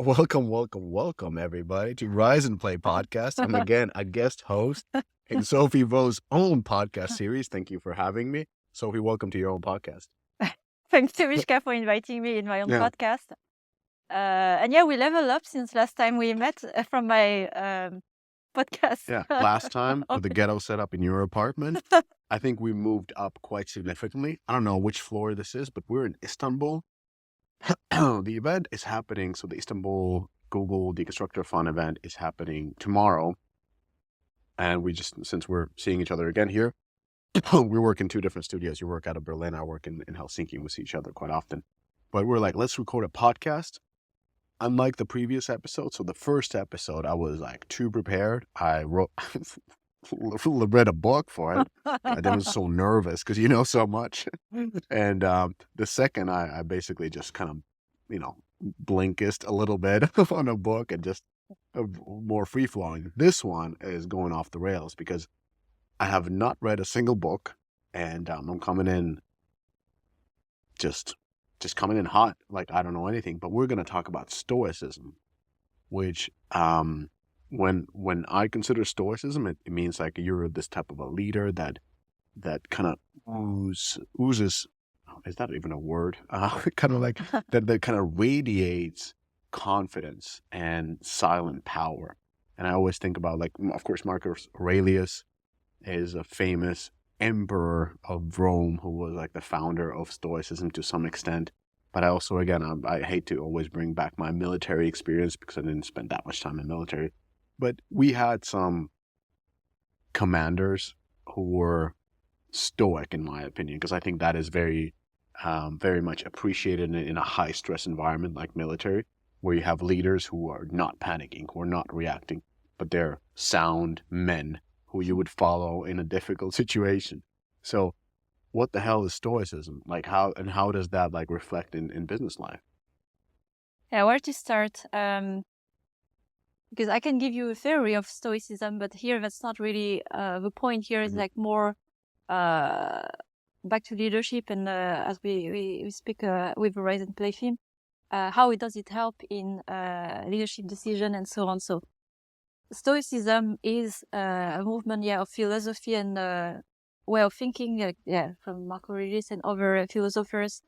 Welcome, everybody, to Rise and Play podcast. I'm again a guest host in Sophie Vo's own podcast series. Thank you for having me. Sophie, welcome to your own podcast. Thanks to Miska for inviting me in my own Yeah. podcast. And yeah, we leveled up since last time we met from my podcast. Yeah, last time with the ghetto setup in your apartment, I think we moved up quite significantly. I don't know which floor this is, but we're in Istanbul. The event is happening. So the Istanbul Google Deconstructor of Fun event is happening tomorrow. And since we're seeing each other again here, we work in two different studios. You work out of Berlin, I work in Helsinki. We see each other quite often. But we're like, let's record a podcast. Unlike the previous episode, so the first episode, I was like too prepared. I read a book for it. I was so nervous because you know so much. And the second, I basically just kind of, blinkist a little bit on a book and just more free-flowing. This one is going off the rails because I have not read a single book, and I'm coming in just coming in hot, like I don't know anything. But we're going to talk about Stoicism, which when I consider Stoicism, it means like you're this type of a leader that kind of oozes. Is that even a word? Kind of like that kind of radiates confidence and silent power. And I always think about, like, of course, Marcus Aurelius is a famous emperor of Rome who was like the founder of Stoicism to some extent. But I also, again, I hate to always bring back my military experience because I didn't spend that much time in military. But we had some commanders who were stoic, in my opinion, because I think that is very much appreciated in a high stress environment like military, where you have leaders who are not panicking, who are not reacting, but they're sound men who you would follow in a difficult situation. So what the hell is Stoicism? Like how does that like reflect in business life? Yeah, where to start? Because I can give you a theory of Stoicism, but here that's not really the point. Here is like more back to leadership, and as we speak with the Rise and Play theme, how does it help in leadership decision and so on. So Stoicism is a movement, of philosophy and way of thinking, from Marcus Aurelius and other philosophers,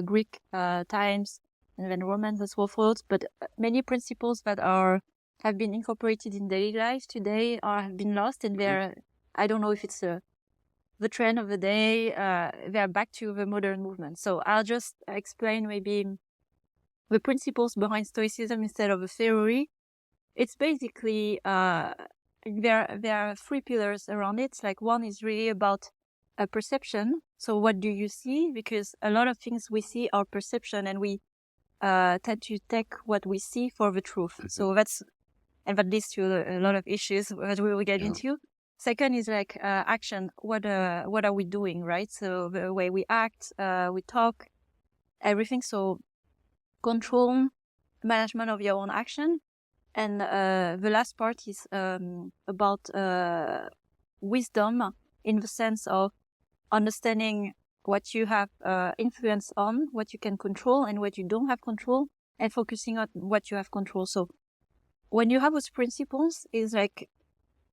Greek times, and then Romans as well thought. But many principles that have been incorporated in daily life today have been lost, and I don't know if it's the trend of the day. They're back to the modern movement. So I'll just explain maybe the principles behind Stoicism instead of a theory. It's basically, there are three pillars around it. Like one is really about a perception. So what do you see? Because a lot of things we see are perception, and we tend to take what we see for the truth. So that leads to a lot of issues that we will get into. Second is like action. What are we doing, right? So the way we act, we talk, everything. So control, management of your own action. And the last part is about wisdom, in the sense of understanding what you have influence on, what you can control and what you don't have control, and focusing on what you have control. So when you have those principles, is like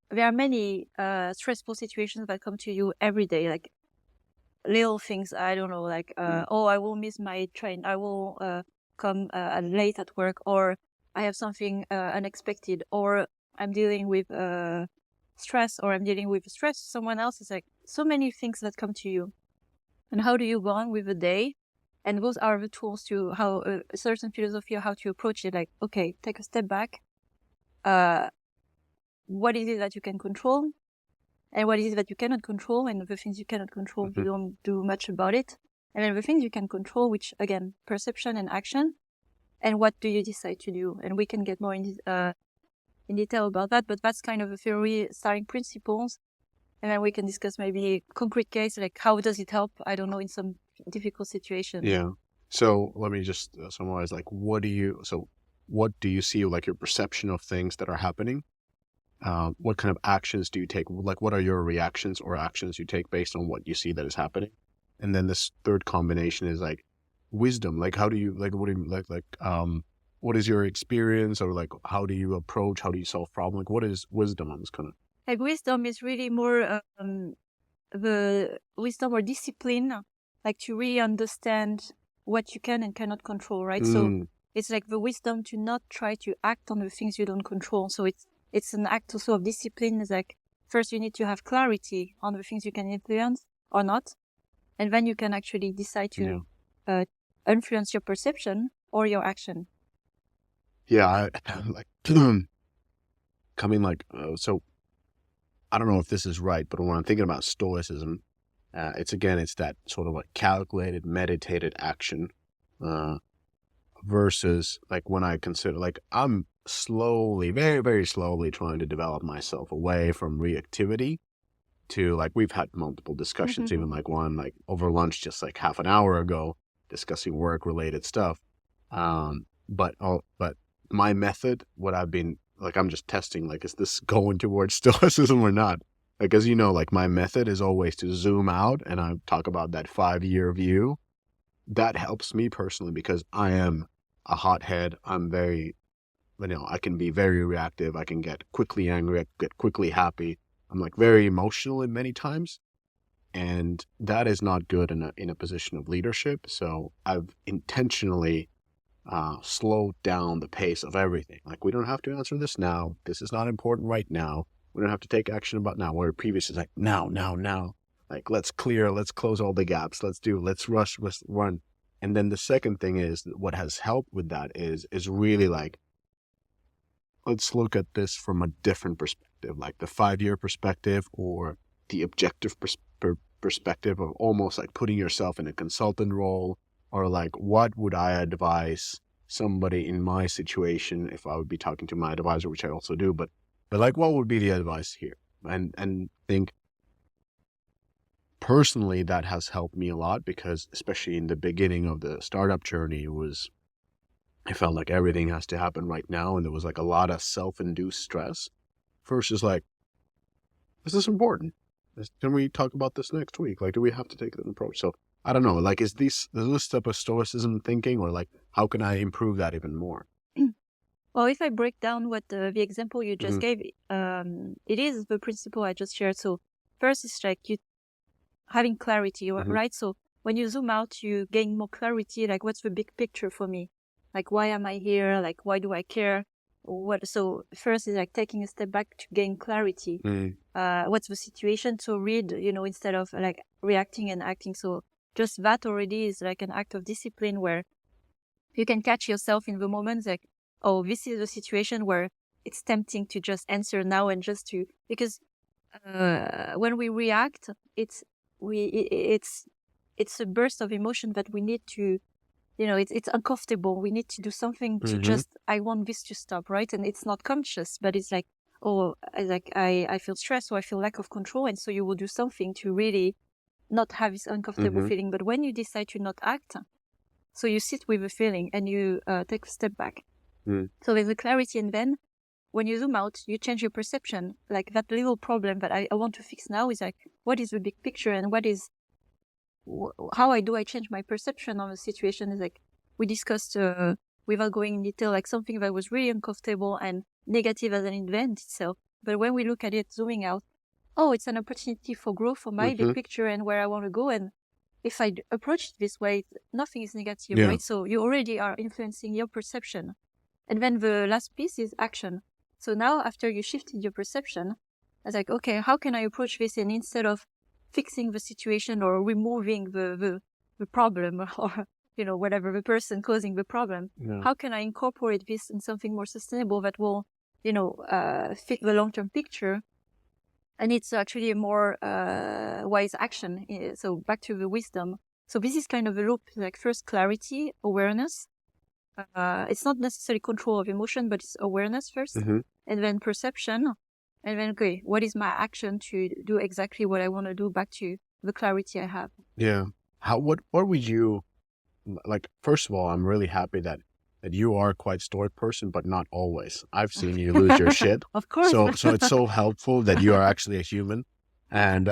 there are many stressful situations that come to you every day, like little things. I don't know, like I will miss my train, I will come late at work, or I have something unexpected, or I'm dealing with stress, or I'm dealing with stress. Someone else is like so many things that come to you. And how do you go on with the day? And those are the tools to how a certain philosophy of how to approach it. Like, okay, take a step back. What is it that you can control? And what is it that you cannot control? And the things you cannot control, you don't do much about it. And then the things you can control, which again, perception and action. And what do you decide to do? And we can get more in detail about that, but that's kind of a theory, starting principles. And then we can discuss maybe concrete case, like how does it help? I don't know, in some difficult situation. Yeah. So let me just summarize, like, what do you see, like your perception of things that are happening? What kind of actions do you take? Like, what are your reactions or actions you take based on what you see that is happening? And then this third combination is like wisdom. Like, how do you, like, what do you, like, what is your experience, or like how do you approach, how do you solve problems? Like what is wisdom on this kind of? Like wisdom is really more the wisdom or discipline, like to really understand what you can and cannot control, right? So it's like the wisdom to not try to act on the things you don't control. So it's an act also of discipline. It's like first you need to have clarity on the things you can influence or not, and then you can actually decide to influence your perception or your action. Yeah, I like coming like so. I don't know if this is right, but when I'm thinking about Stoicism, it's that sort of like calculated, meditated action, versus like when I consider, like I'm slowly, very, very slowly trying to develop myself away from reactivity to, like, we've had multiple discussions, even like one like over lunch just like half an hour ago, discussing work related stuff. But my method, what I've been like, I'm just testing, like, is this going towards Stoicism or not? Like, as you know, like my method is always to zoom out, and I talk about that 5-year view. That helps me personally because I am a hothead. I'm very, I can be very reactive. I can get quickly angry. I get quickly happy. I'm like very emotional in many times. And that is not good in a position of leadership. So I've intentionally slowed down the pace of everything. Like, we don't have to answer this now. This is not important right now. We don't have to take action about now. Where previous is like, now. Like, let's close all the gaps. Let's rush, let's run. And then the second thing is, what has helped with that is really like, let's look at this from a different perspective, like the 5-year perspective or the objective perspective of almost like putting yourself in a consultant role, or like, what would I advise somebody in my situation if I would be talking to my advisor, which I also do, but like, what would be the advice here? And think personally that has helped me a lot, because especially in the beginning of the startup journey, I felt like everything has to happen right now, and there was like a lot of self-induced stress versus like, is this important? Can we talk about this next week? Like, do we have to take that approach? So I don't know, like, is this type of Stoicism thinking, or like, how can I improve that even more? Well, if I break down what the example you just gave, it is the principle I just shared. So first, it's like you having clarity, right? So when you zoom out, you gain more clarity. Like, what's the big picture for me? Like, why am I here? Like, why do I care? So first is like taking a step back to gain clarity. What's the situation? So read, instead of like reacting and acting. So just that already is like an act of discipline, where you can catch yourself in the moments like, oh, this is a situation where it's tempting to just answer now and just to, because when we react, it's a burst of emotion that we need to, it's uncomfortable. We need to do something to just, I want this to stop, right? And it's not conscious, but it's like, oh, like I feel stressed, or I feel lack of control. And so you will do something to really not have this uncomfortable feeling. But when you decide to not act, so you sit with the feeling and you take a step back. So there's a clarity, and then when you zoom out, you change your perception. Like, that little problem that I want to fix now is like, what is the big picture, and how I change my perception on the situation? Is like, we discussed without going in detail, like something that was really uncomfortable and negative as an event itself. But when we look at it zooming out, oh, it's an opportunity for growth for my big picture and where I want to go. And if I approach it this way, nothing is negative, right? So you already are influencing your perception. And then the last piece is action. So now, after you shifted your perception, I was like, okay, how can I approach this? And instead of fixing the situation or removing the problem, or, whatever, the person causing the problem, how can I incorporate this in something more sustainable that will, fit the long-term picture? And it's actually a more wise action. So back to the wisdom. So this is kind of a loop, like first clarity, awareness. It's not necessarily control of emotion, but it's awareness first, and then perception, and then, okay, what is my action to do exactly what I want to do, back to the clarity I have. Yeah. What would you, like, first of all, I'm really happy that you are quite stoic person, but not always. I've seen you lose your shit. Of course. So it's so helpful that you are actually a human. And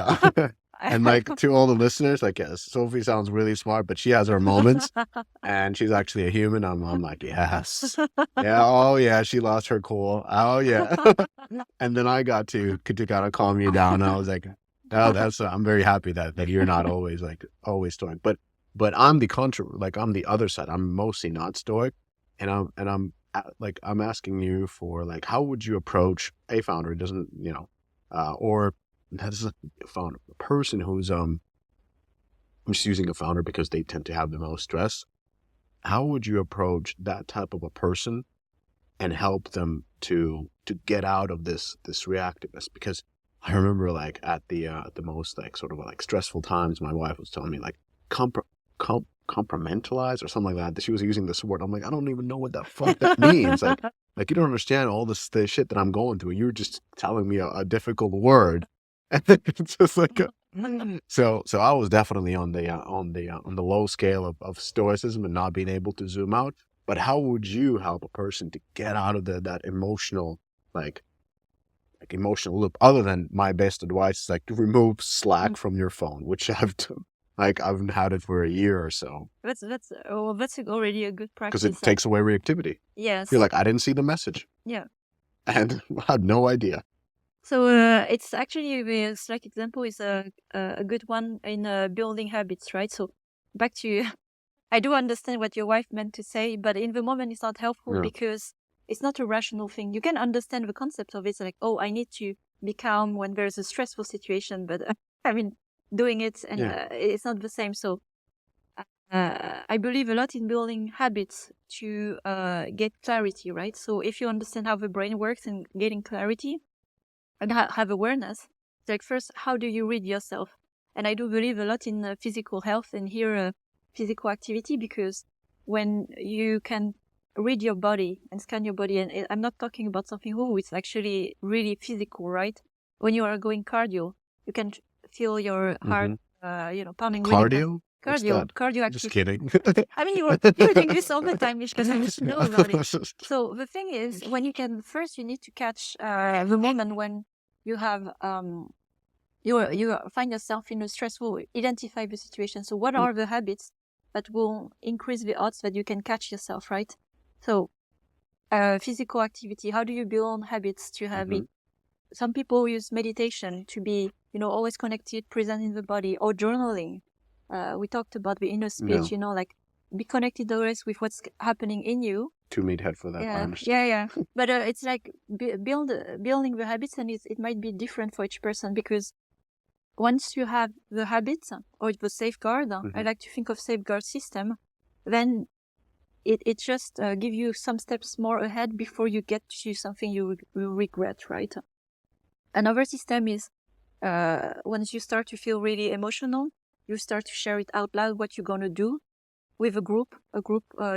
And like to all the listeners, like, yes, Sophie sounds really smart, but she has her moments, and she's actually a human. I'm like, yes, yeah, oh yeah, she lost her cool, oh yeah, and then I got to kind of calm you down. I was like, oh, I'm very happy that you're not always stoic, but I'm the like I'm the other side. I'm mostly not stoic, and I'm like I'm asking you for like how would you approach a founder who doesn't or that is a founder, a person who's I'm just using a founder because they tend to have the most stress. How would you approach that type of a person and help them to get out of this reactiveness? Because I remember like at the most like sort of like stressful times, my wife was telling me like compartmentalize or something like that. She was using this word. I'm like, I don't even know what the fuck that means. Like you don't understand all this shit that I'm going through. You're just telling me a difficult word, and then it's just like so I was definitely on the low scale of stoicism and not being able to zoom out. But how would you help a person to get out of that emotional like emotional loop? Other than my best advice is like to remove Slack from your phone, which I've done. Like I've had it for a year or so. That's already a good practice. Because it takes away reactivity. Yes. You're like, I didn't see the message. Yeah. And I had no idea. So it's actually the Slack example is a good one in building habits, right? So back to I do understand what your wife meant to say, but in the moment it's not helpful because it's not a rational thing. You can understand the concept of it, it's like, oh, I need to be calm when there's a stressful situation, but I mean, doing it and it's not the same. So I believe a lot in building habits to get clarity, right? So if you understand how the brain works and getting clarity and have awareness, it's like first, how do you read yourself? And I do believe a lot in physical health and here physical activity, because when you can read your body and scan your body, and I'm not talking about something, it's actually really physical, right? When you are going cardio, you can feel your heart, pounding. Cardio? Cardio activity. Just kidding. I mean, you're doing this all the time because I just know about it. So the thing is, when you can, first you need to catch the moment when you have you find yourself in a stressful, identify the situation. So what are the habits that will increase the odds that you can catch yourself, right? So physical activity, how do you build habits to have it? Some people use meditation to be, always connected, present in the body, or journaling. We talked about the inner speech, like be connected always with what's happening in you. 2 meathead for that. Yeah. But it's like building the habits, and it might be different for each person, because once you have the habits or the safeguard, I like to think of safeguard system, then it just give you some steps more ahead before you get to something you will regret, right? Another system is once you start to feel really emotional, you start to share it out loud what you're going to do with a group,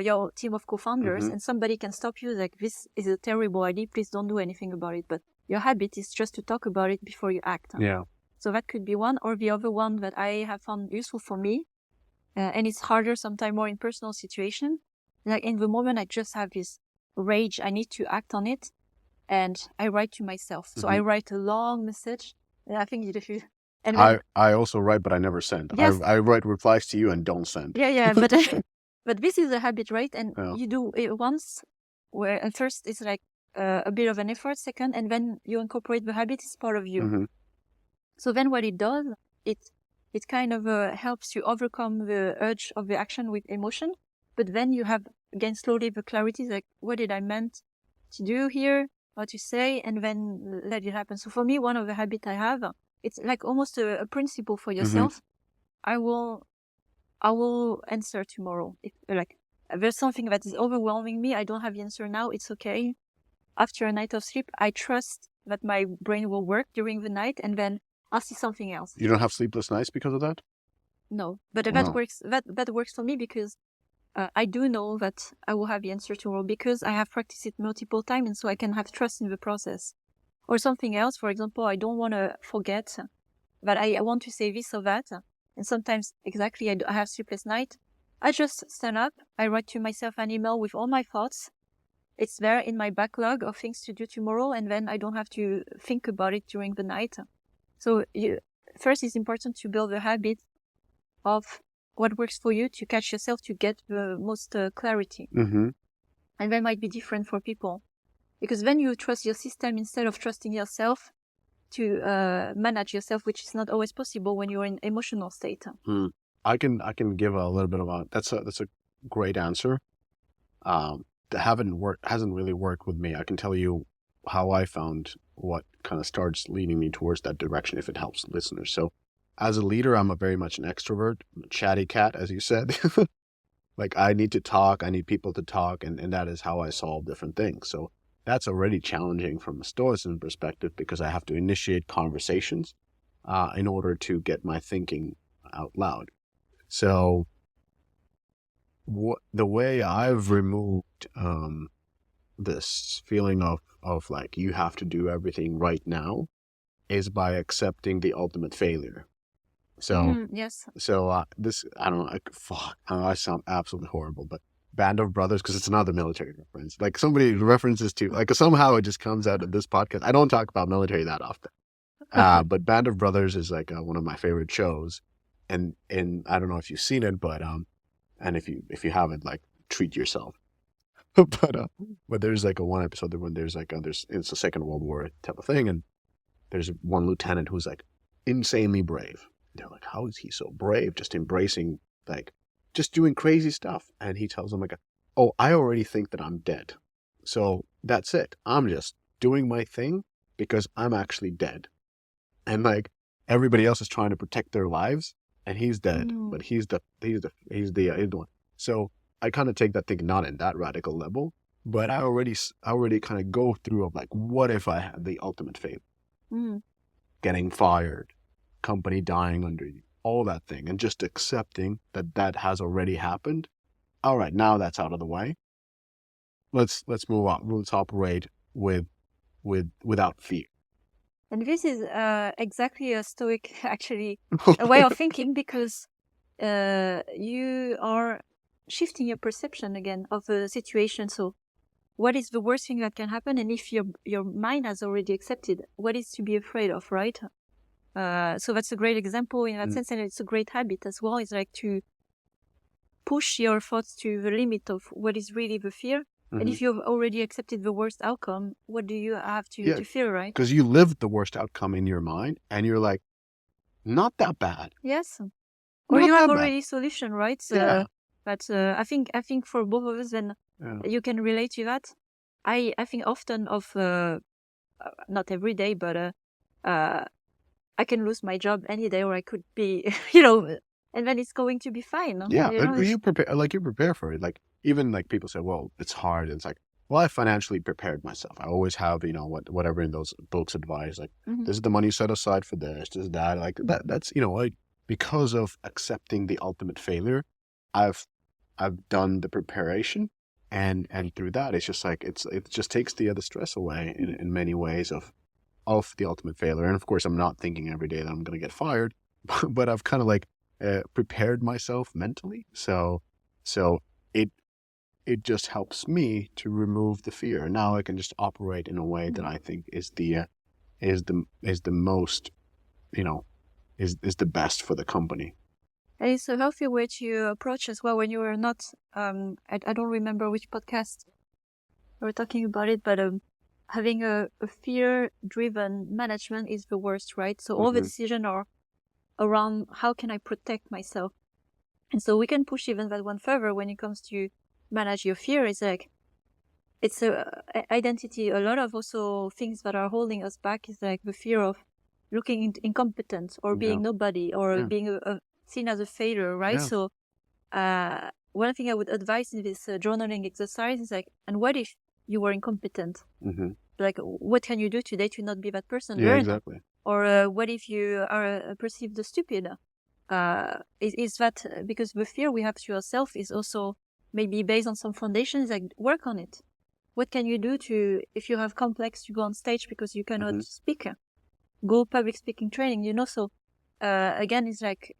your team of co-founders, and somebody can stop you like, this is a terrible idea, please don't do anything about it. But your habit is just to talk about it before you act. Yeah. So that could be one. Or the other one that I have found useful for me, and it's harder sometimes more in personal situation. Like in the moment I just have this rage, I need to act on it, and I write to myself. So I write a long message, and I think you and then, I also write, but I never send. Yes. I write replies to you and don't send. Yeah, but but this is a habit, right? And you do it once, where at first it's like a bit of an effort, second, and then you incorporate the habit, it's part of you. So then what it does, it kind of helps you overcome the urge of the action with emotion, but then you have, again, slowly the clarity, like, what did I meant to do here, what to say, and then let it happen. So for me, one of the habits I have, it's like almost a principle for yourself. I will answer tomorrow. If like there's something that is overwhelming me, I don't have the answer now, it's okay. After a night of sleep, I trust that my brain will work during the night, and then I'll see something else. You don't have sleepless nights because of that? No, but that works. That works for me because I do know that I will have the answer tomorrow because I have practiced it multiple times, and so I can have trust in the process. Or something else, for example, I don't want to forget that I want to say this or that, and sometimes exactly I have sleepless night. I just stand up, I write to myself an email with all my thoughts. It's there in my backlog of things to do tomorrow, and then I don't have to think about it during the night. So first it's important to build a habit of what works for you to catch yourself to get the most clarity. Mm-hmm. And that might be different for people. Because then you trust your system instead of trusting yourself to manage yourself, which is not always possible when you're in emotional state. I can give a little bit of that's a great answer. That hasn't really worked with me. I can tell you how I found what kind of starts leading me towards that direction if it helps listeners. So as a leader, I'm very much an extrovert, a chatty cat, as you said. Like I need to talk, I need people to talk, and that is how I solve different things. So that's already challenging from a Stoicism perspective because I have to initiate conversations in order to get my thinking out loud. So the way I've removed this feeling of like you have to do everything right now is by accepting the ultimate failure. So Yes. this I don't know, I sound absolutely horrible, but Band of Brothers, because it's another military reference. Like somebody references to like somehow it just comes out of this podcast. I don't talk about military that often. But Band of Brothers is like one of my favorite shows, and I don't know if you've seen it, but and if you haven't, like treat yourself. But there's like a one episode when there's like it's a Second World War type of thing, and there's one lieutenant who's like insanely brave. They're like, how is he so brave? Just embracing, like, just doing crazy stuff. And he tells them like, oh, I already think that I'm dead, so that's it. I'm just doing my thing because I'm actually dead. And like everybody else is trying to protect their lives, and he's dead, but he's the one. So I kind of take that thing not in that radical level, but I already kind of go through of like, what if I had the ultimate fate? Getting fired, company dying under you, all that thing, and just accepting that has already happened. All right, now that's out of the way. Let's move on. Let's operate without fear. And this is exactly a Stoic, actually, a way of thinking, because you are shifting your perception again of the situation. So what is the worst thing that can happen? And if your mind has already accepted, what is to be afraid of, right? So that's a great example in that sense, and it's a great habit as well. It's like to push your thoughts to the limit of what is really the fear. And if you've already accepted the worst outcome, what do you have to fear, right? Because you lived the worst outcome in your mind, and you're like, not that bad. Yes. Or you have already solution, right? Yeah. But I think for both of us, then you can relate to that. I think often of not every day, but I can lose my job any day, or I could be, and then it's going to be fine. Yeah, you know? you prepare for it. Like even like people say, well, it's hard. It's like, well, I financially prepared myself. I always have, whatever in those books advise, like this is the money set aside for this is that, like that's like because of accepting the ultimate failure, I've done the preparation, and through that it's just like it just takes the other stress away in many ways of the ultimate failure. And of course, I'm not thinking every day that I'm going to get fired, but I've kind of like prepared myself mentally. So it just helps me to remove the fear. Now I can just operate in a way that I think is the most, is the best for the company. And it's a healthy way to approach as well when you are not, I don't remember which podcast we were talking about it, but having a fear-driven management is the worst, right? So all the decisions are around how can I protect myself. And so we can push even that one further when it comes to manage your fear. It's like, it's a identity. A lot of also things that are holding us back is like the fear of looking incompetent or being nobody or being seen as a failure, right? So one thing I would advise in this journaling exercise is like, and what if you were incompetent? Like, what can you do today to not be that person? Yeah, exactly. Or what if you are perceived as stupid? Is that because the fear we have to yourself is also maybe based on some foundations, like work on it. What can you do to, if you have complex, to go on stage because you cannot speak, go public speaking training, so again, it's like,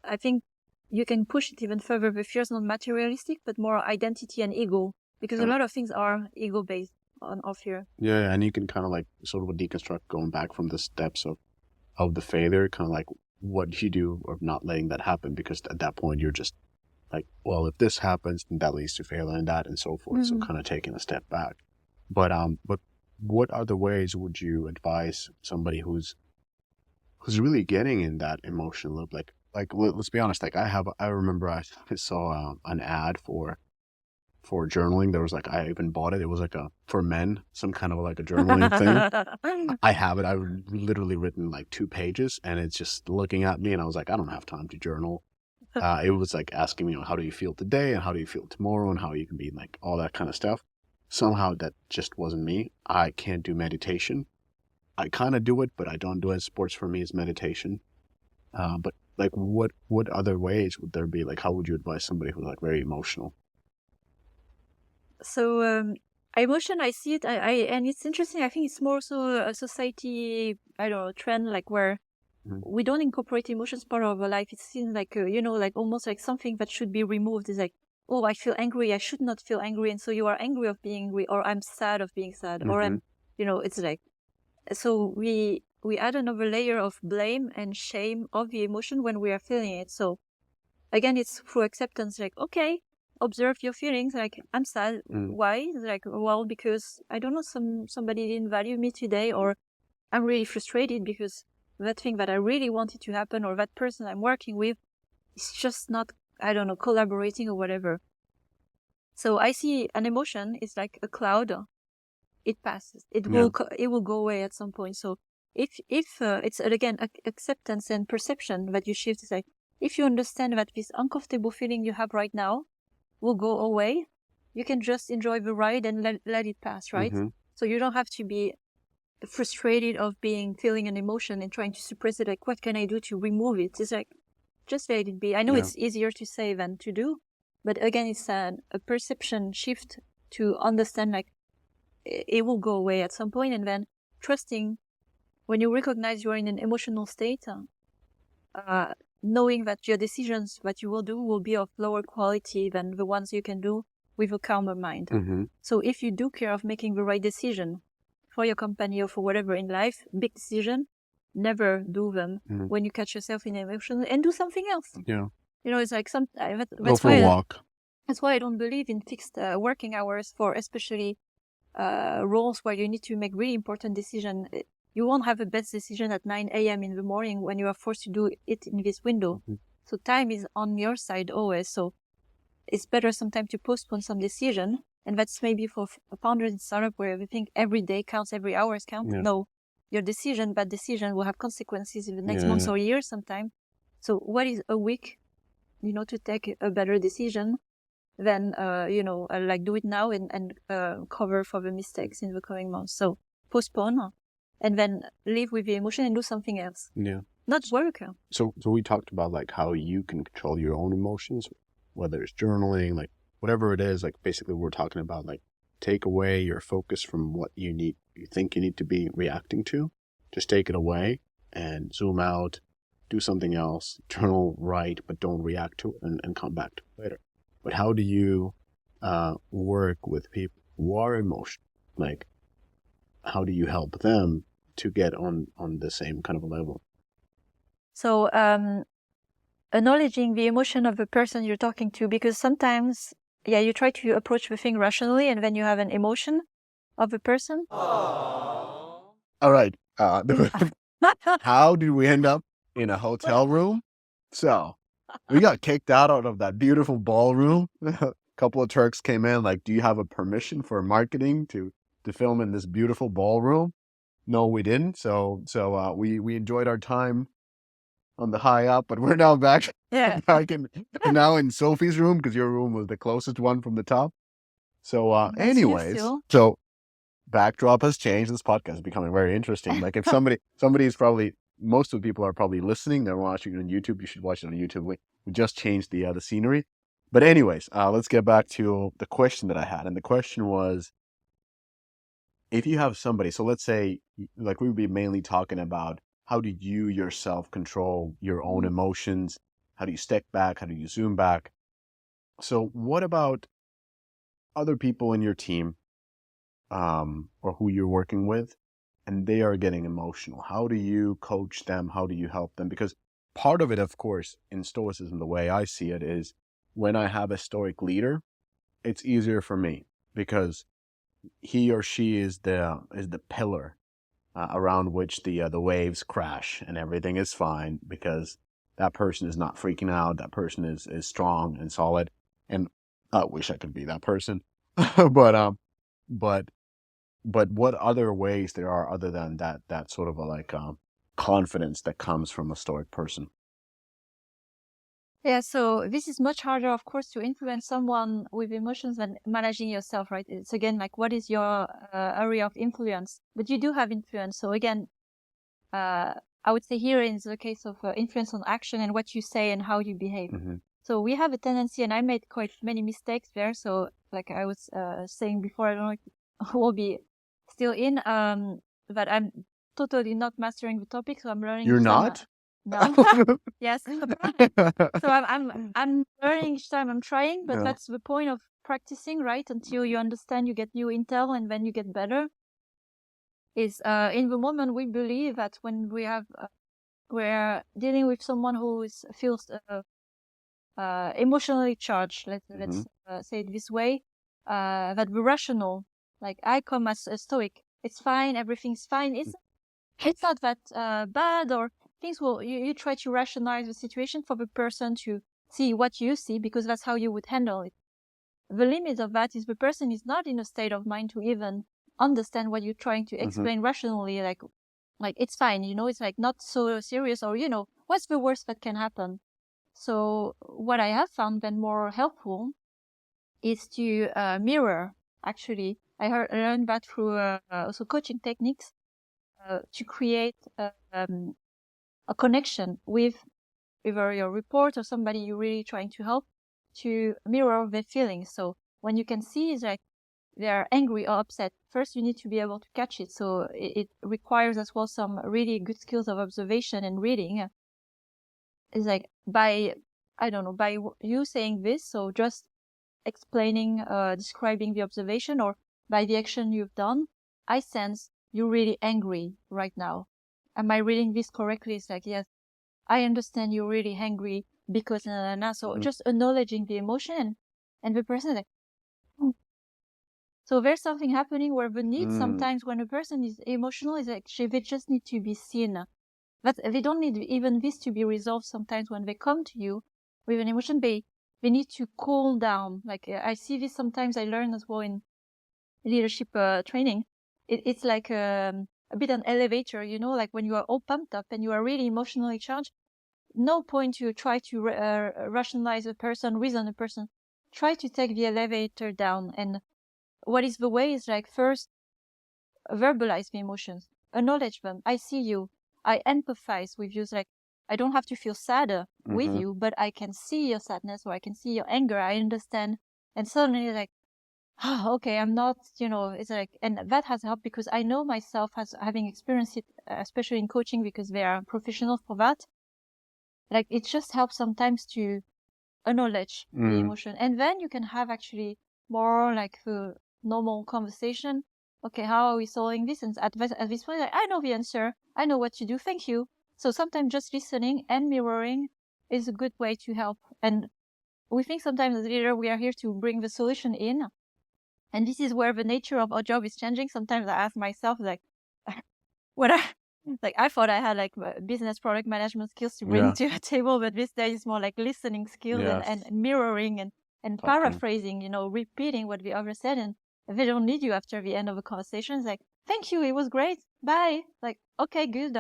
I think you can push it even further. The fear is not materialistic, but more identity and ego, because a lot of things are ego based on fear. Yeah, and you can kind of like sort of deconstruct going back from the steps of the failure, kind of like what do you do of not letting that happen? Because at that point you're just like, well, if this happens, then that leads to failure and that and so forth. So kind of taking a step back. But what other ways would you advise somebody who's really getting in that emotional loop? Let's be honest. Like I remember I saw an ad for journaling. There was like, I even bought it. It was like for men, some kind of like a journaling thing. I have it. I've literally written like 2 pages, and it's just looking at me, and I was like, I don't have time to journal. It was like asking me, how do you feel today, and how do you feel tomorrow, and how you can be like all that kind of stuff. Somehow that just wasn't me. I can't do meditation. I kind of do it, but I don't do it. Sports for me is meditation. But like, what other ways would there be? Like, how would you advise somebody who's like very emotional? So emotion, I see it, and it's interesting. I think it's more so a society, I don't know, trend, like where we don't incorporate emotions part of our life. It seems like like almost like something that should be removed. Is like, oh, I feel angry. I should not feel angry, and so you are angry of being angry, or I'm sad of being sad, or I'm, it's like, so we add another layer of blame and shame of the emotion when we are feeling it. So again, it's through acceptance. Like, okay, observe your feelings. Like, I'm sad. Why? Like, well, because I don't know, somebody didn't value me today, or I'm really frustrated because that thing that I really wanted to happen, or that person I'm working with is just not, I don't know, collaborating or whatever. So I see an emotion is like a cloud. It passes. It will go away at some point. So if it's again acceptance and perception that you shift, is like, if you understand that this uncomfortable feeling you have right now will go away, you can just enjoy the ride and let it pass, right? So you don't have to be frustrated of feeling an emotion and trying to suppress it. Like, what can I do to remove it? It's like, just let it be. I know it's easier to say than to do, but again, it's a perception shift to understand, like, it will go away at some point, and then trusting when you recognize you're in an emotional state, knowing that your decisions that you will do will be of lower quality than the ones you can do with a calmer mind. So if you do care of making the right decision for your company or for whatever in life, big decision, never do them when you catch yourself in emotion, and do something else. It's like Go for a walk. That's why I don't believe in fixed working hours for especially roles where you need to make really important decisions. You won't have the best decision at 9 a.m. in the morning when you are forced to do it in this window. So time is on your side always. So it's better sometimes to postpone some decision. And that's maybe for founders in startup where we think every day counts, every hour counts. No, your bad decision will have consequences in the next months or years sometime. So what is a week, to take a better decision than, like, do it now and cover for the mistakes in the coming months. So postpone and then live with the emotion and do something else. Not work. So we talked about like how you can control your own emotions, whether it's journaling, like whatever it is. Like basically we're talking about like take away your focus from what you think you need to be reacting to. Just take it away and zoom out, do something else, journal, write, but don't react to it and come back to it later. But how do you work with people who are emotional? Like, how do you help them to get on the same kind of a level? So acknowledging the emotion of the person you're talking to, because sometimes, you try to approach the thing rationally and then you have an emotion of the person. All right. How did we end up in a hotel room? So we got kicked out of that beautiful ballroom. A couple of Turks came in like, do you have a permission for marketing to film in this beautiful ballroom? No, we didn't. So we enjoyed our time on the high up, but we're now back now in Sophie's room because your room was the closest one from the top. So anyways, so backdrop has changed. This podcast is becoming very interesting. Like if somebody's probably, most of the people are probably listening, they're watching it on YouTube. You should watch it on YouTube. We just changed the scenery. But anyways, let's get back to the question that I had. And the question was, if you have somebody, so let's say like we would be mainly talking about how do you yourself control your own emotions? How do you step back? How do you zoom back? So what about other people in your team or who you're working with? and they are getting emotional. How do you coach them? How do you help them? Because part of it, of course, in Stoicism, the way I see it is when I have a Stoic leader, it's easier for me because he or she is the pillar around which the waves crash and everything is fine because that person is not freaking out. That person is strong and solid. And I wish I could be that person, but but what other ways there are other than that sort of a confidence that comes from a Stoic person? Yeah, so this is much harder, of course, to influence someone with emotions than managing yourself, right? It's again like, what is your area of influence? But you do have influence. So again, I would say here is the case of influence on action and what you say and how you behave. Mm-hmm. So we have a tendency, and I made quite many mistakes there. So like I was saying before, I don't know if it will be still in, but I'm totally not mastering the topic, so I'm learning You're each time. not? No, yes. So I'm learning each time I'm trying, but Yeah. that's the point of practicing, right? Until you understand, you get new intel, and then you get better. Is in the moment we believe that when we have we're dealing with someone who feels emotionally charged, let's say it this way, that we're rational. Like I come as a Stoic, it's fine, everything's fine. It's not that bad, or things will you try to rationalize the situation for the person to see what you see, because that's how you would handle it. The limit of that is the person is not in a state of mind to even understand what you're trying to explain rationally, like it's fine, it's like not so serious, or what's the worst that can happen. So what I have found then more helpful is to mirror. Actually, I learned that through also coaching techniques, to create a connection with either your report or somebody you're really trying to help, to mirror their feelings. So when you can see is like they're angry or upset, first you need to be able to catch it. So it requires as well some really good skills of observation and reading. It's like by you saying this, so just explaining, describing the observation, or by the action you've done, I sense you're really angry right now. Am I reading this correctly? It's like, yes, I understand you're really angry because so just acknowledging the emotion, and the person is like, "Hmm." So there's something happening where the need sometimes when a person is emotional is actually they just need to be seen. But they don't need even this to be resolved. Sometimes when they come to you with an emotion, they need to cool down. Like I see this sometimes. I learn as well in leadership training. It's like a bit an elevator, like when you are all pumped up and you are really emotionally charged. No point to try to rationalize a person, reason a person. Try to take the elevator down. And what is the way is like first verbalize the emotions, acknowledge them. I see you. I empathize with you. It's like I don't have to feel sadder with you, but I can see your sadness, or I can see your anger. I understand. And suddenly like, okay, I'm not, it's like, and that has helped because I know myself as having experienced it, especially in coaching, because they are professionals for that. Like it just helps sometimes to acknowledge the emotion, and then you can have actually more like the normal conversation. Okay, how are we solving this? And at this point, like, I know the answer. I know what to do. Thank you. So sometimes just listening and mirroring is a good way to help. And we think sometimes as a leader, we are here to bring the solution in. And this is where the nature of our job is changing. Sometimes I ask myself, like, what I thought I had like business product management skills to bring to a table, but this day is more like listening skills and mirroring and paraphrasing, repeating what the other said. And they don't need you after the end of a conversation. It's like, thank you, it was great. Bye. Like, okay, good.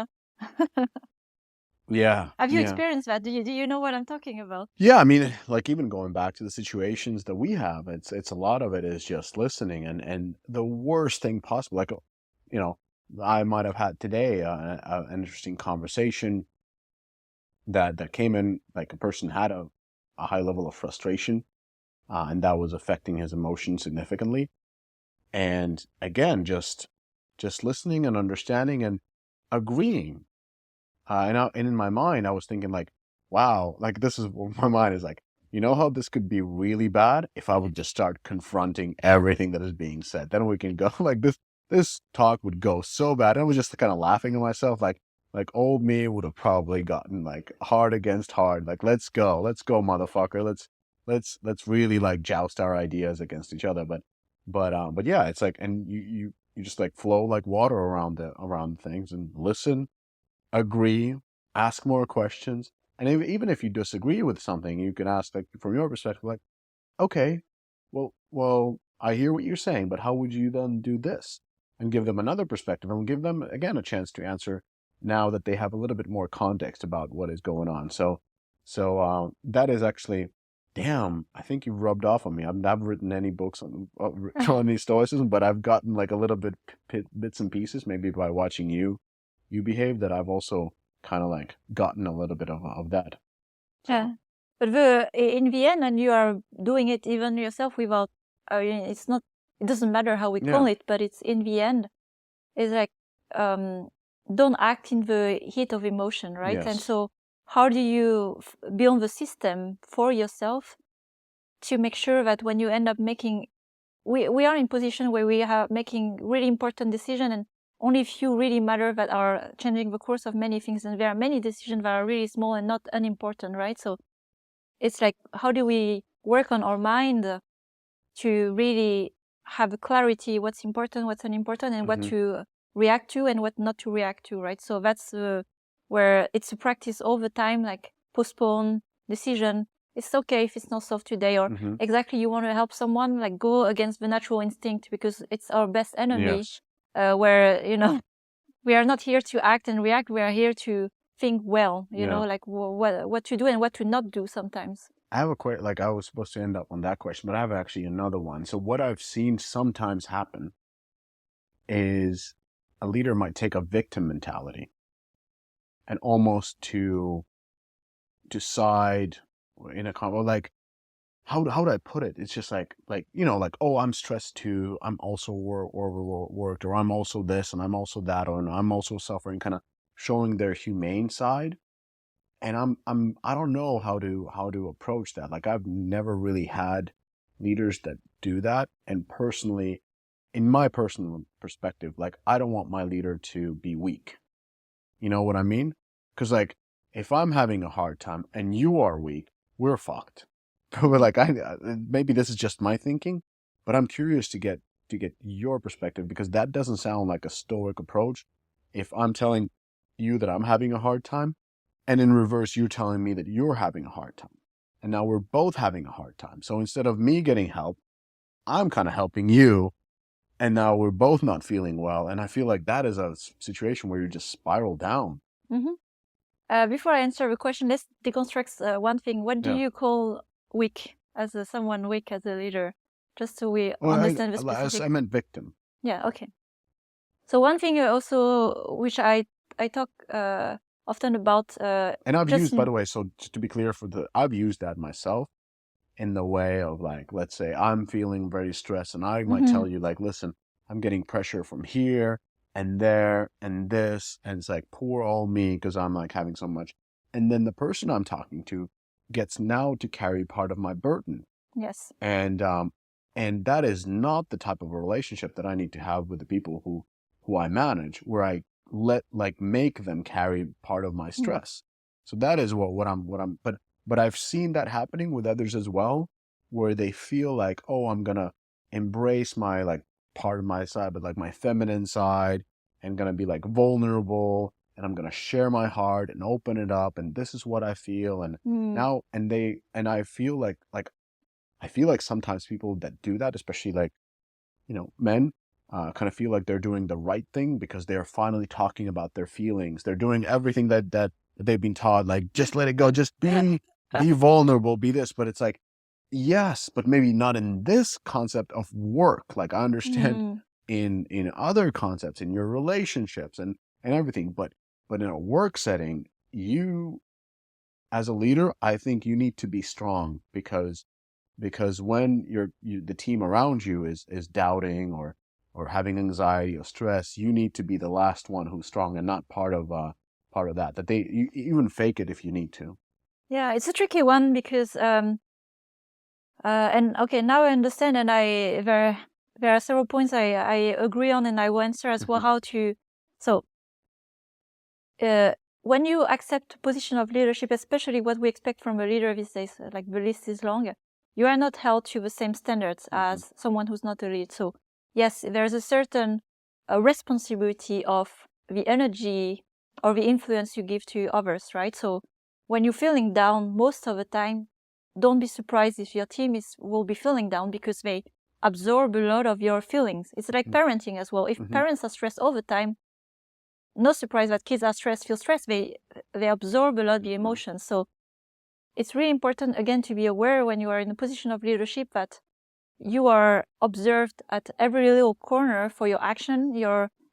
Yeah. Have you Yeah. experienced that? Do you know what I'm talking about? Yeah, I mean, like even going back to the situations that we have, it's a lot of it is just listening, and the worst thing possible. Like, you know, I might have had today an interesting conversation that came in, like a person had a high level of frustration, and that was affecting his emotions significantly. And again, just listening and understanding and agreeing. And in my mind, I was thinking like, wow, like this is what my mind is like, how this could be really bad if I would just start confronting everything that is being said. Then we can go like this. this talk would go so bad. I was just kind of laughing at myself, like old me would have probably gotten like hard against hard. Like, let's go, motherfucker. Let's really like joust our ideas against each other. But yeah, it's like, and you just like flow like water around things and listen, agree, ask more questions. And even if you disagree with something, you can ask like from your perspective, like, okay, well, I hear what you're saying, but how would you then do this? And give them another perspective and give them again a chance to answer now that they have a little bit more context about what is going on. So that is actually, damn, I think you've rubbed off on me. I've never written any books on any Stoicism, but I've gotten like a little bit bits and pieces, maybe by watching you behave, that I've also kind of like gotten a little bit of that. So. Yeah. But in the end, and you are doing it even yourself without, it's not, it doesn't matter how we call it, but it's in the end, it's like, don't act in the heat of emotion, right? Yes. And so how do you build the system for yourself to make sure that when you end up making, we are in position where we are making really important decisions, and only few really matter that are changing the course of many things, and there are many decisions that are really small and not unimportant, right? So it's like, how do we work on our mind to really have clarity what's important, what's unimportant, and what to react to and what not to react to, right? So that's where it's a practice all the time, like postpone decision. It's okay if it's not solved today, or exactly you want to help someone, like go against the natural instinct because it's our best enemy. Yes. Where, you know, we are not here to act and react. We are here to think well, you know, like what to do and what to not do sometimes. I have a question, like I was supposed to end up on that question, but I have actually another one. So what I've seen sometimes happen is a leader might take a victim mentality and almost to side in a or like, how do I put it? It's just like, you know, like, oh, I'm stressed too. I'm also overworked, or I'm also this and I'm also that, or I'm also suffering, kind of showing their humane side. And I don't know how to approach that. Like, I've never really had leaders that do that. And personally, in my personal perspective, like, I don't want my leader to be weak. You know what I mean? Because like, if I'm having a hard time and you are weak, we're fucked. But like, maybe this is just my thinking, but I'm curious to get your perspective, because that doesn't sound like a stoic approach. If I'm telling you that I'm having a hard time, and in reverse, you're telling me that you're having a hard time. And now we're both having a hard time. So instead of me getting help, I'm kind of helping you. And now we're both not feeling well. And I feel like that is a situation where you just spiral down. Before I answer the question, let's deconstruct one thing. What do you call weak, as someone weak as a leader? Just so we understand the specific. I meant victim. Yeah, okay. So one thing also, which I talk often about. And I've used, by the way, so just to be clear, I've used that myself in the way of like, let's say I'm feeling very stressed and I might tell you like, listen, I'm getting pressure from here and there and this. And it's like, poor old me, because I'm like having so much. And then the person I'm talking to gets now to carry part of my burden. Yes. And that is not the type of a relationship that I need to have with the people who I manage, where I make them carry part of my stress. So that is what I'm, but I've seen that happening with others as well, where they feel like, oh, I'm gonna embrace my like part of my side, but like my feminine side, and gonna be like vulnerable, and I'm gonna share my heart and open it up, and this is what I feel. And now, and I feel like sometimes people that do that, especially like, you know, men, kind of feel like they're doing the right thing because they're finally talking about their feelings. They're doing everything that they've been taught, like, just let it go, just be vulnerable, be this. But it's like, yes, but maybe not in this concept of work. Like, I understand in other concepts, in your relationships and everything, but in a work setting, you as a leader, I think you need to be strong, because when the team around you is doubting or having anxiety or stress, you need to be the last one who's strong and not part of that you even fake it if you need to. Yeah, it's a tricky one because and okay, now I understand, and I there are several points I agree on, and I will answer as well how to. So, when you accept a position of leadership, especially what we expect from a leader these days, like the list is long, you are not held to the same standards as someone who's not a lead. So, yes, there's a certain responsibility of the energy or the influence you give to others, right? So, when you're feeling down most of the time, don't be surprised if your team will be feeling down, because they absorb a lot of your feelings. It's like parenting as well. If parents are stressed all the time, no surprise that kids are stressed, feel stressed. They absorb a lot of the emotions. So it's really important, again, to be aware when you are in a position of leadership that you are observed at every little corner for your action,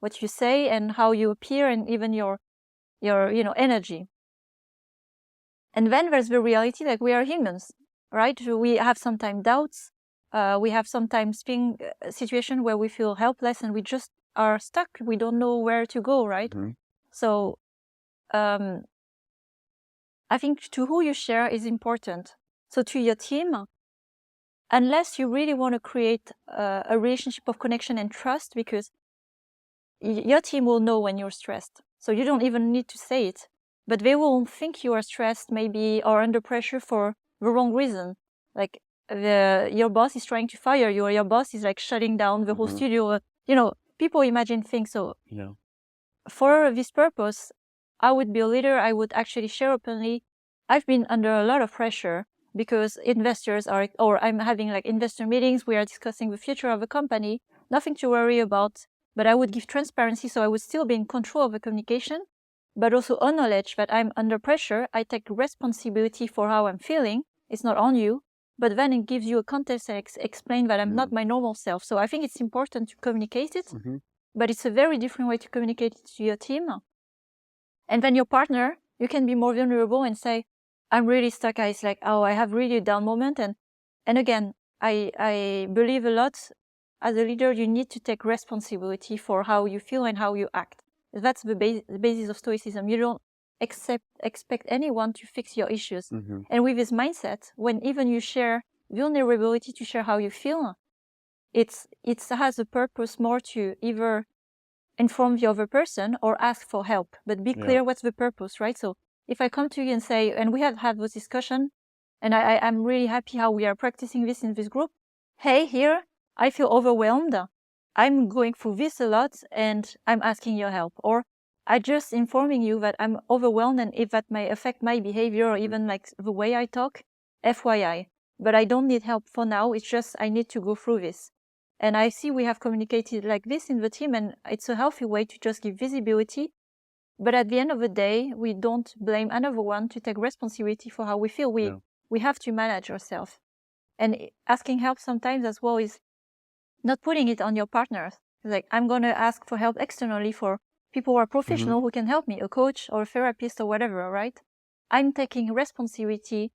what you say, and how you appear, and even your energy. And then there's the reality that we are humans, right? We have sometimes doubts. We have sometimes situation where we feel helpless and we just are stuck. We don't know where to go, right? So I think to who you share is important. So to your team, unless you really want to create a relationship of connection and trust, because your team will know when you're stressed. So you don't even need to say it, but they will think you are stressed maybe or under pressure for the wrong reason. Like your boss is trying to fire you, or your boss is like shutting down the whole studio. People imagine things. So for this purpose, I would be a leader. I would actually share openly. I've been under a lot of pressure because investors or I'm having like investor meetings. We are discussing the future of a company. Nothing to worry about, but I would give transparency, so I would still be in control of the communication, but also acknowledge that I'm under pressure. I take responsibility for how I'm feeling. It's not on you, but then it gives you a context and explain that I'm not my normal self. So I think it's important to communicate it, but it's a very different way to communicate it to your team. And then your partner, you can be more vulnerable and say, I'm really stuck. It's like, oh, I have really a down moment. And again, I believe a lot as a leader, you need to take responsibility for how you feel and how you act. That's the basis of Stoicism. You don't expect anyone to fix your issues. And with this mindset, when even you share vulnerability to share how you feel, it has a purpose more to either inform the other person or ask for help, but be clear what's the purpose, right? So if I come to you and say, and we have had this discussion, and I'm really happy how we are practicing this in this group. Hey, here, I feel overwhelmed. I'm going through this a lot and I'm asking your help. Or I just informing you that I'm overwhelmed, and if that may affect my behavior or even like the way I talk, FYI. But I don't need help for now. It's just I need to go through this. And I see we have communicated like this in the team, and it's a healthy way to just give visibility. But at the end of the day, we don't blame another one to take responsibility for how we feel. We have to manage ourselves. And asking help sometimes as well is not putting it on your partners. Like, I'm going to ask for help externally for people who are professional who can help me, a coach or a therapist or whatever, right? I'm taking responsibility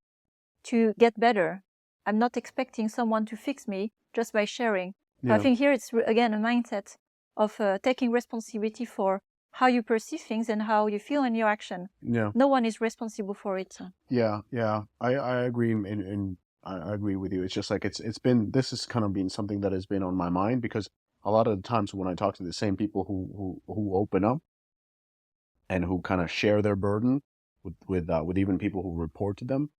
to get better. I'm not expecting someone to fix me just by sharing. I think here it's, again, a mindset of taking responsibility for how you perceive things and how you feel in your action. No one is responsible for it. I agree, and I agree with you. It's just like this has kind of been something that has been on my mind, because a lot of the times when I talk to the same people who open up and who kind of share their burden with even people who report to them,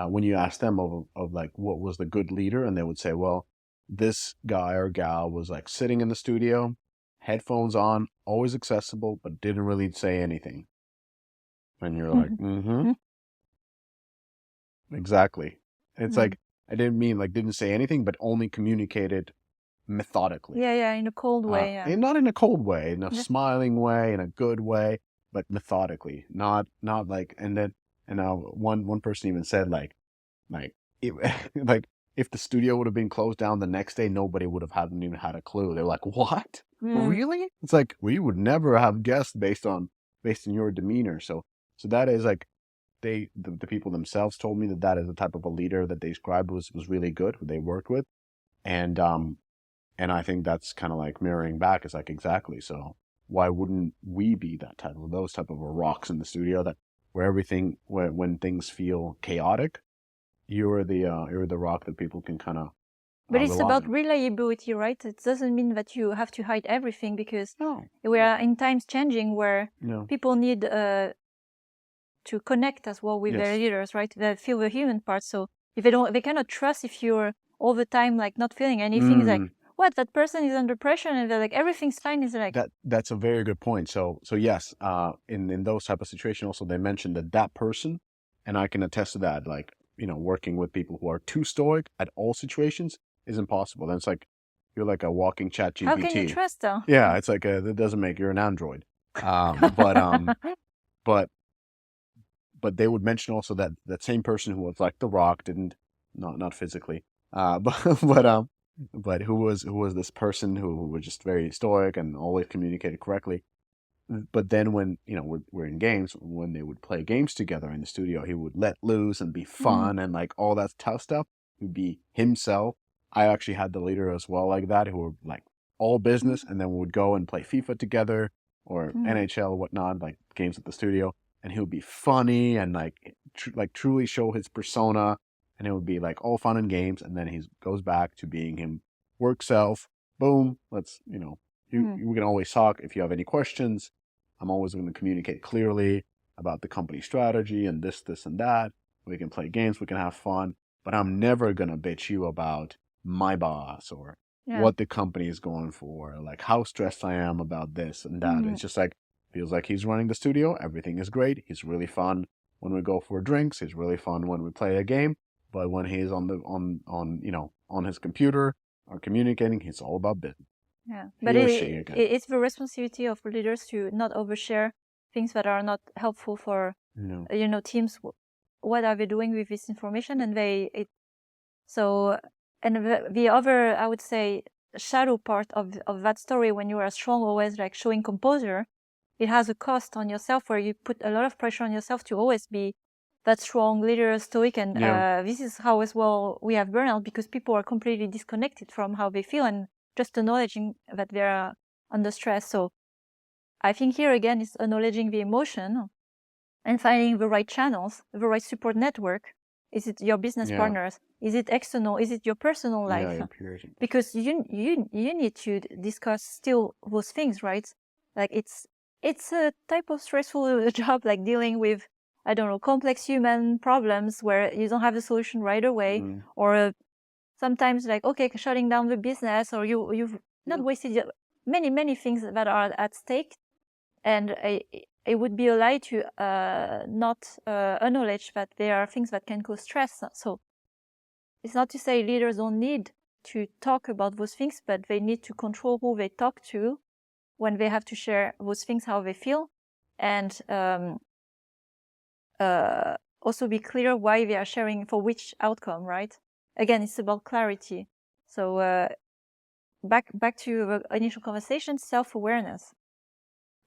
when you ask them of like what was the good leader, and they would say, well, this guy or gal was like sitting in the studio, headphones on, always accessible, but didn't really say anything. And you're like, exactly. It's like, I didn't mean like didn't say anything, but only communicated methodically. In a cold way. And not in a cold way, in a smiling way, in a good way, but methodically. Not like, and one person even said like like if the studio would have been closed down the next day, nobody would have even had a clue. They're like, what? Really? It's like, we would never have guessed based on your demeanor. So that is like, the people themselves told me that is the type of a leader that they described was really good, who they worked with. And I think that's kind of like mirroring back. It's like, exactly. So why wouldn't we be those type of rocks in the studio that where everything, when things feel chaotic, you're the rock that people can kind of But it's about relying. reliability, right? It doesn't mean that you have to hide everything, because No. we are in times changing where No. people need to connect as well with their Yes. leaders, right? They feel the human part. So if they cannot trust if you're all the time like not feeling anything, it's like, what, that person is under pressure, and they're like, everything's fine. It's like, That's a very good point. So yes, in those type of situations, also they mentioned that person, and I can attest to that. Like, working with people who are too stoic at all situations is impossible. Then it's like you're like a walking chat GPT. how can you trust them? Yeah, it's like that doesn't make you're an android. But but they would mention also that that same person who was like the Rock didn't, not physically, but who was this person who was just very stoic and always communicated correctly. But then when we're in games, when they would play games together in the studio, he would let loose and be fun and like all that tough stuff. He'd be himself. I actually had the leader as well like that, who were like all business, and then we would go and play FIFA together or NHL or whatnot, like games at the studio, and he would be funny and like truly show his persona, and it would be like all fun and games, and then he goes back to being him work self. Boom, let's we can always talk if you have any questions. I'm always going to communicate clearly about the company strategy and this, and that. We can play games, we can have fun, but I'm never going to bitch you about my boss or what the company is going for, like how stressed I am about this and that. It's just like, feels like he's running the studio. Everything is great. He's really fun when we go for drinks. He's really fun when we play a game. But when he's on his computer or communicating, he's all about business. Yeah, but it's the responsibility of leaders to not overshare things that are not helpful for teams. What are they doing with this information? And the other, I would say, shadow part of that story, when you are strong, always like showing composure, it has a cost on yourself where you put a lot of pressure on yourself to always be that strong leader, stoic, and this is how as well we have burnout, because people are completely disconnected from how they feel and just acknowledging that they are under stress. So I think here again is acknowledging the emotion and finding the right channels, the right support network. Is it your business partners? Is it external? Is it your personal life? Because you need to discuss still those things, right? Like it's a type of stressful job, like dealing with, I don't know, complex human problems where you don't have a solution right away, or sometimes like, okay, shutting down the business, or you've not wasted many things that are at stake, and it would be a lie to not acknowledge that there are things that can cause stress. So it's not to say leaders don't need to talk about those things, but they need to control who they talk to when they have to share those things, how they feel, and also be clear why they are sharing, for which outcome, right? Again, it's about clarity. So back to the initial conversation, self-awareness.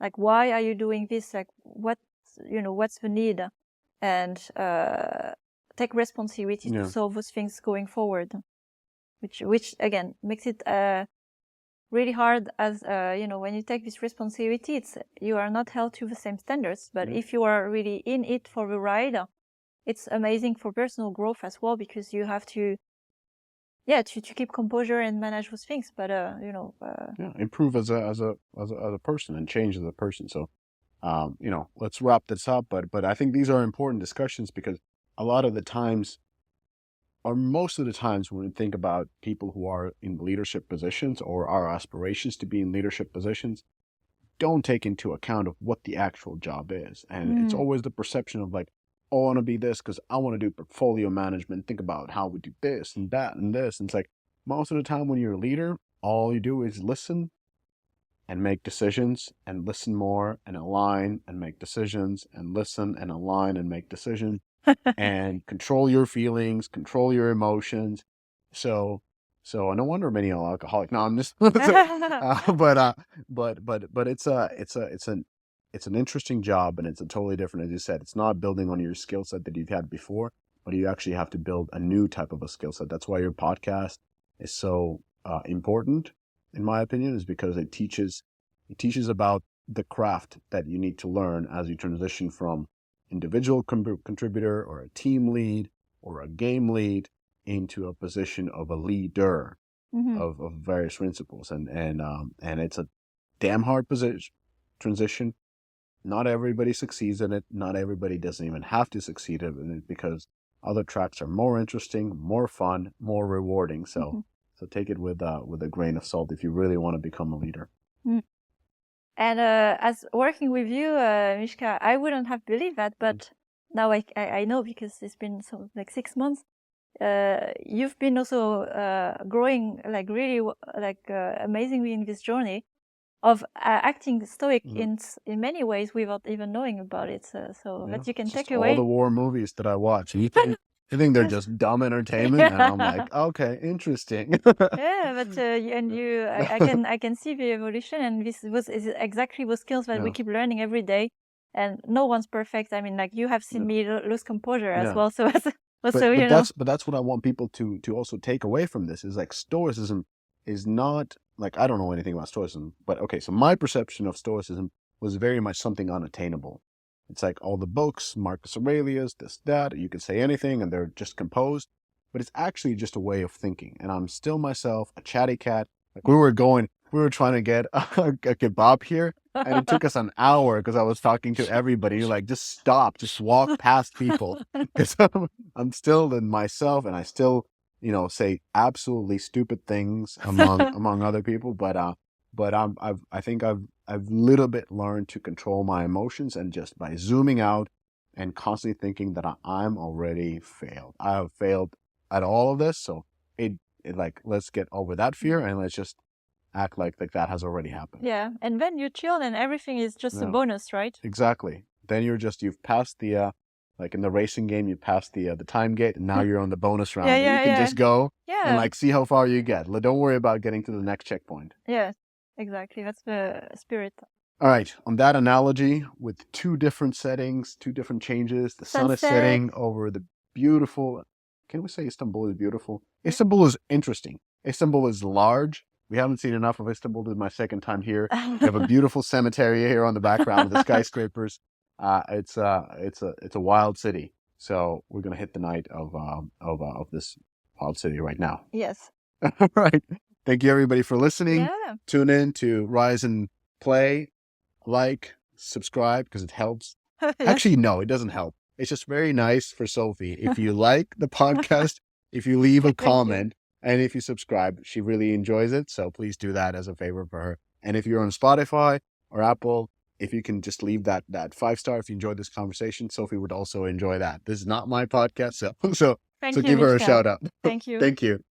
Like, why are you doing this? Like, what's the need? And take responsibility to solve those things going forward, which again makes it really hard, as when you take this responsibility, you are not held to the same standards. But if you are really in it for the ride, it's amazing for personal growth as well, because you have to keep composure and manage those things, but improve as a person and change as a person. So let's wrap this up, but I think these are important discussions, because a lot of the times, or most of the times, when we think about people who are in leadership positions or our aspirations to be in leadership positions, don't take into account of what the actual job is. And it's always the perception of like, oh, I want to be this because I want to do portfolio management, think about how we do this and that and this. And it's like, most of the time when you're a leader, all you do is listen and make decisions, and listen more and align and make decisions, and listen and align and make decisions, and control your feelings, control your emotions. So no wonder many are alcoholic. No, I'm just but it's an interesting job, and it's a totally different, as you said. It's not building on your skill set that you've had before, but you actually have to build a new type of a skill set. That's why your podcast is so important, in my opinion, is because it teaches about the craft that you need to learn as you transition from individual contributor or a team lead or a game lead into a position of a leader of various principles, and it's a damn hard transition. Not everybody succeeds in it. Not everybody doesn't even have to succeed in it, because other tracks are more interesting, more fun, more rewarding. So take it with a grain of salt if you really want to become a leader. And as working with you, Miska, I wouldn't have believed that, but now I know, because it's been like 6 months. You've been also growing like really amazingly in this journey of acting stoic in many ways without even knowing about it. So that you can take away all the war movies that I watch. I think they're just dumb entertainment, and I'm like, okay, interesting. Yeah, but I can see the evolution, and this is exactly the skills that we keep learning every day. And no one's perfect. I mean, like, you have seen me lose composure as well. So that's what I want people to also take away from this, is like, Stoicism is not like, I don't know anything about Stoicism, but okay, so my perception of Stoicism was very much something unattainable. It's like all the books, Marcus Aurelius, this, that, you can say anything and they're just composed, but it's actually just a way of thinking. And I'm still myself, a chatty cat. Like, we were trying to get a kebab here, and it took us an hour because I was talking to everybody. Like, just stop, just walk past people, because I'm still in myself, and I still, say absolutely stupid things among other people. But I think I've little bit learned to control my emotions, and just by zooming out and constantly thinking that I'm already failed. I have failed at all of this. So it like, let's get over that fear, and let's just act like that has already happened. Yeah, and then you chill, and everything is just a bonus, right? Exactly. Then you've passed the like in the racing game, you passed the time gate, and now you're on the bonus round. You can just go and like see how far you get. Don't worry about getting to the next checkpoint. Yeah, exactly. That's the spirit. All right. On that analogy, with 2 different settings, 2 different changes, the sun is setting over the beautiful. Can we say Istanbul is beautiful? Istanbul is interesting. Istanbul is large. We haven't seen enough of Istanbul. This is my second time here. We have a beautiful cemetery here on the background with the skyscrapers. It's a wild city. So we're gonna hit the night of this wild city right now. Yes. All right. Thank you, everybody, for listening. Yeah. Tune in to Rise and Play. Like, subscribe, because it helps. Actually, no, it doesn't help. It's just very nice for Sophie. If you like the podcast, if you leave a comment, and if you subscribe, she really enjoys it. So please do that as a favor for her. And if you're on Spotify or Apple, if you can just leave that 5-star if you enjoyed this conversation, Sophie would also enjoy that. This is not my podcast, so give her a shout out. Thank you. Thank you.